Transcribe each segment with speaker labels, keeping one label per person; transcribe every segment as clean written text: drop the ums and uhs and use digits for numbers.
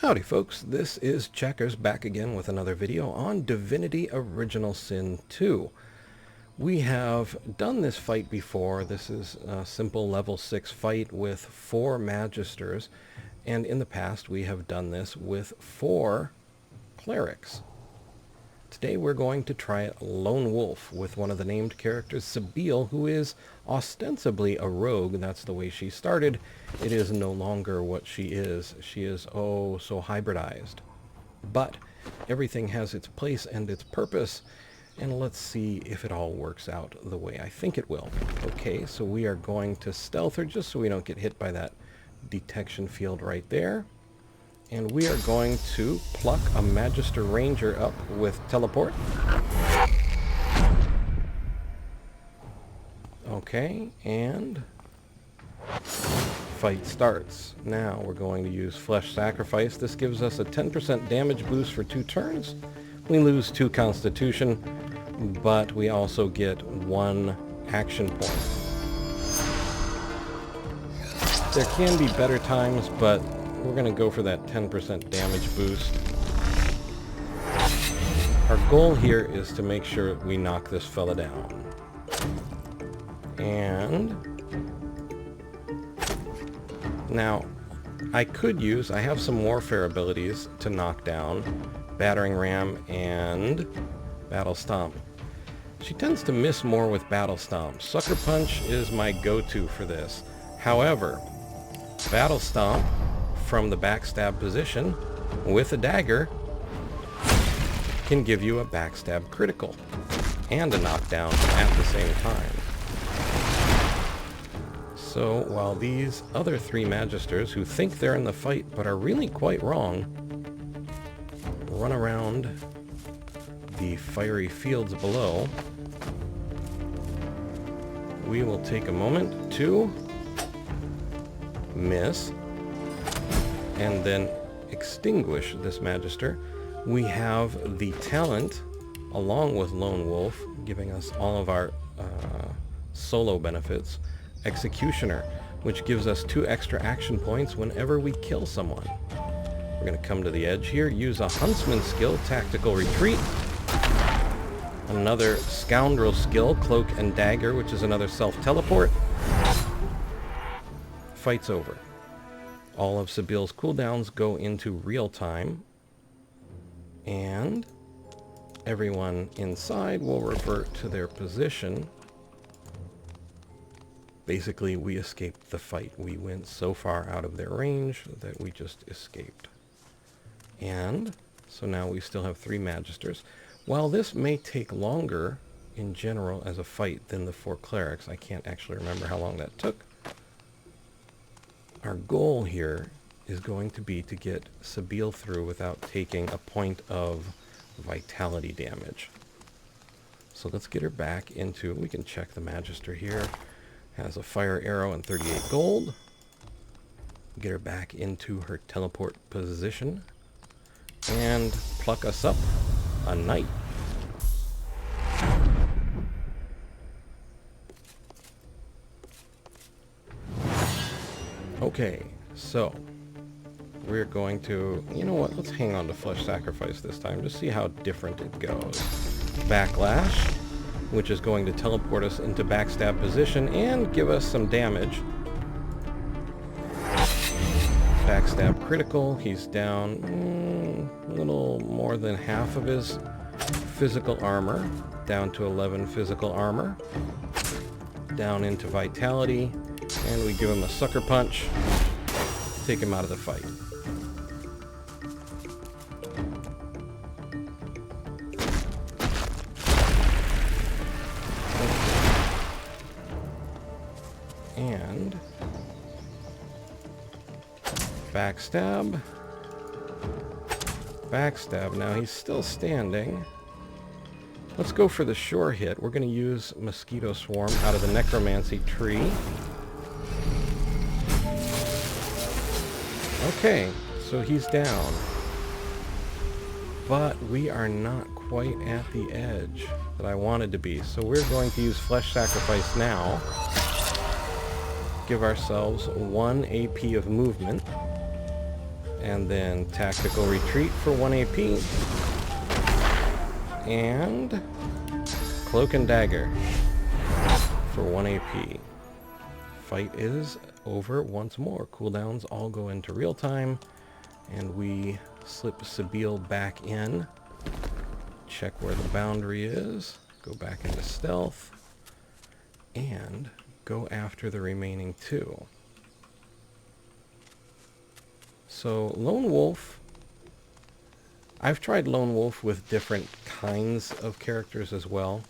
Speaker 1: Howdy folks, this is Checkers back again with another video on Divinity Original Sin 2. We have done this fight before. This is a simple level 6 fight with 4 Magisters, and in the past we have done this with 4 Clerics. Today we're going to try it Lone Wolf with one of the named characters, Sabile, who is ostensibly a rogue. That's the way she started. It is no longer what she is. She is, oh, so hybridized. But everything has its place and its purpose, and let's see if it all works out the way I think it will. Okay, so we are going to stealth her just so we don't get hit by that detection field right there. And we are going to pluck a Magister Ranger up with teleport. Okay, and fight starts. Now we're going to use Flesh Sacrifice. This gives us a 10% damage boost for 2 turns. We lose 2 Constitution, but we also get 1 action point. There can be better times, but we're going to go for that 10% damage boost. Our goal here is to make sure we knock this fella down. And now I have some warfare abilities to knock down Battering Ram and Battle Stomp. She tends to miss more with Battle Stomp. Sucker Punch is my go-to for this. However, Battle Stomp from the backstab position with a dagger can give you a backstab critical and a knockdown at the same time. So while these other 3 Magisters who think they're in the fight but are really quite wrong run around the fiery fields below, we will take a moment to miss and then extinguish this Magister. We have the talent along with Lone Wolf giving us all of our solo benefits. Executioner, which gives us 2 extra action points whenever we kill someone. We're going to come to the edge here, use a Huntsman skill, Tactical Retreat. Another Scoundrel skill, Cloak and Dagger, which is another self-teleport. Fight's over. All of Sabile's cooldowns go into real time, and everyone inside will revert to their position. Basically, we escaped the fight. We went so far out of their range that we just escaped. And so now we still have 3 Magisters. While this may take longer in general as a fight than the 4 Clerics, I can't actually remember how long that took. Our goal here is going to be to get Sabile through without taking a point of vitality damage. So let's get her back into, we can check the Magister here. Has a fire arrow and 38 gold. Get her back into her teleport position and pluck us up a knight. Okay, so we're going to, you know what, let's hang on to Flesh Sacrifice this time, just see how different it goes. Backlash, which is going to teleport us into backstab position and give us some damage. Backstab critical, he's down a little more than half of his physical armor, down to 11 physical armor, down into vitality, and we give him a sucker punch, take him out of the fight. And backstab. Backstab. Now he's still standing. Let's go for the sure hit. We're going to use Mosquito Swarm out of the Necromancy tree. Okay, so he's down. But we are not quite at the edge that I wanted to be. So we're going to use Flesh Sacrifice now. Give ourselves 1 AP of movement. And then tactical retreat for 1 AP. And cloak and dagger for 1 AP. Fight is over once more. Cooldowns all go into real time. And we slip Sabile back in. Check where the boundary is. Go back into stealth. And go after the remaining 2. So Lone Wolf, I've tried Lone Wolf with different kinds of characters as well,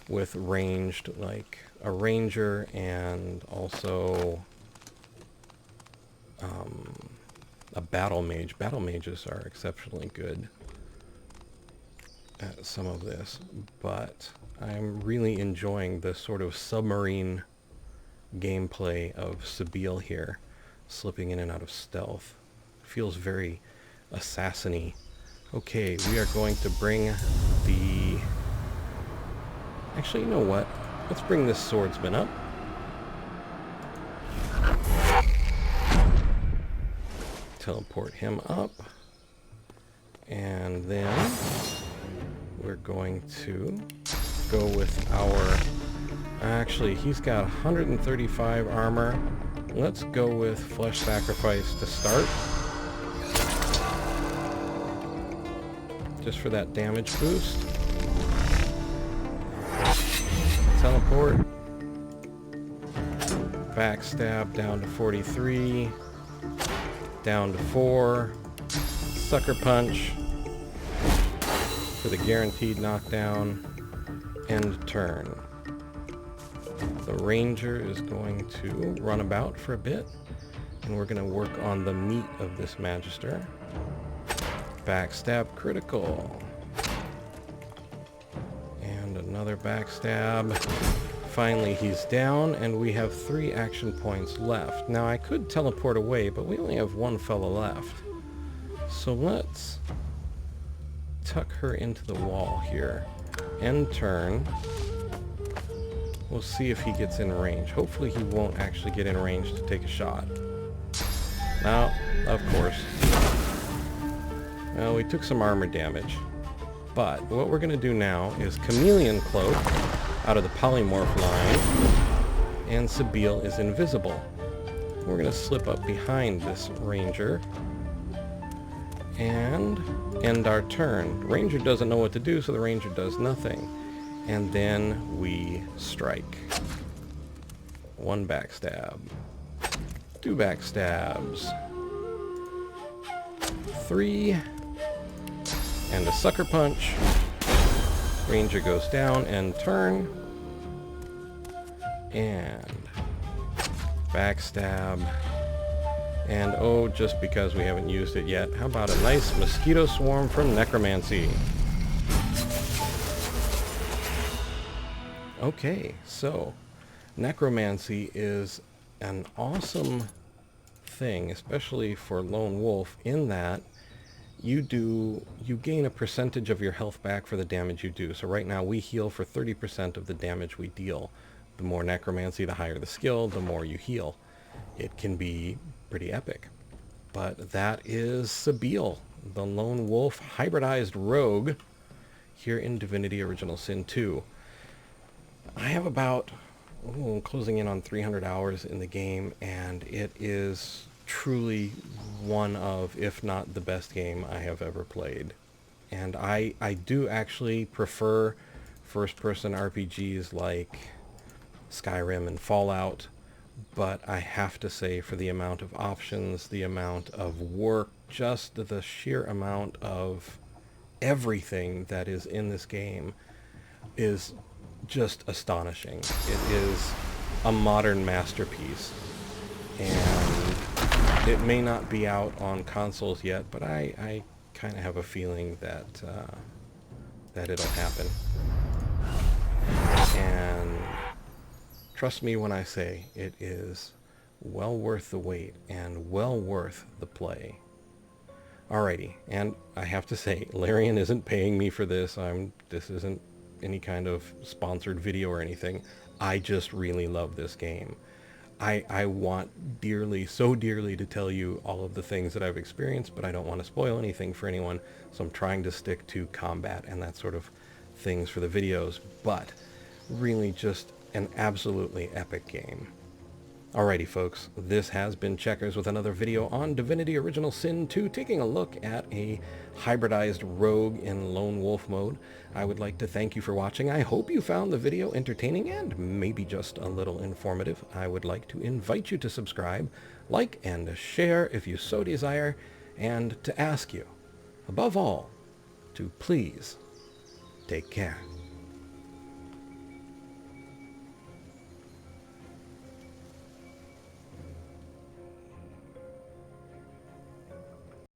Speaker 1: with ranged, like a ranger and also a battle mage. Battle mages are exceptionally good at some of this, but I'm really enjoying the sort of submarine gameplay of Sabile here, slipping in and out of stealth. Feels very assassin-y. Okay, we are going to bring the... Actually, you know what? Let's bring this swordsman up. Teleport him up. And then we're going to go with our... Actually, he's got 135 armor. Let's go with Flesh Sacrifice to start. Just for that damage boost. Teleport. Backstab down to 43. Down to 4. Sucker Punch for the guaranteed knockdown. End turn. The Ranger is going to run about for a bit, and we're going to work on the meat of this Magister. Backstab critical. And another backstab. Finally, he's down, and we have 3 action points left. Now, I could teleport away, but we only have 1 fella left. So let's tuck her into the wall here. End turn. We'll see if he gets in range. Hopefully he won't actually get in range to take a shot. Now, of course. Well, we took some armor damage. But what we're going to do now is Chameleon Cloak out of the Polymorph line. And Sabile is invisible. We're going to slip up behind this Ranger. And end our turn. The Ranger doesn't know what to do, so the Ranger does nothing. And then we strike. 1 backstab. 2 backstabs. 3. And a sucker punch. Ranger goes down, end turn. And backstab. And oh, just because we haven't used it yet, how about a nice mosquito swarm from Necromancy? Okay, so Necromancy is an awesome thing, especially for Lone Wolf, in that you gain a percentage of your health back for the damage you do. So right now we heal for 30% of the damage we deal. The more Necromancy, the higher the skill, the more you heal. It can be pretty epic. But that is Sabile, the Lone Wolf hybridized rogue, here in Divinity Original Sin 2. I have about closing in on 300 hours in the game, and it is truly one of, if not the best game I have ever played. And I do actually prefer first-person RPGs like Skyrim and Fallout, but I have to say, for the amount of options, the amount of work, just the sheer amount of everything that is in this game is just astonishing. It is a modern masterpiece, and it may not be out on consoles yet, but I kind of have a feeling that that it'll happen. And trust me when I say it is well worth the wait and well worth the play. Alrighty, and I have to say, Larian isn't paying me for this. This isn't any kind of sponsored video or anything. I just really love this game. I want dearly, so dearly, to tell you all of the things that I've experienced, but I don't want to spoil anything for anyone, so I'm trying to stick to combat and that sort of things for the videos, but really just an absolutely epic game. Alrighty folks, this has been Checkers with another video on Divinity Original Sin 2, taking a look at a hybridized rogue in lone wolf mode. I would like to thank you for watching. I hope you found the video entertaining and maybe just a little informative. I would like to invite you to subscribe, like, and share if you so desire, and to ask you, above all, to please take care.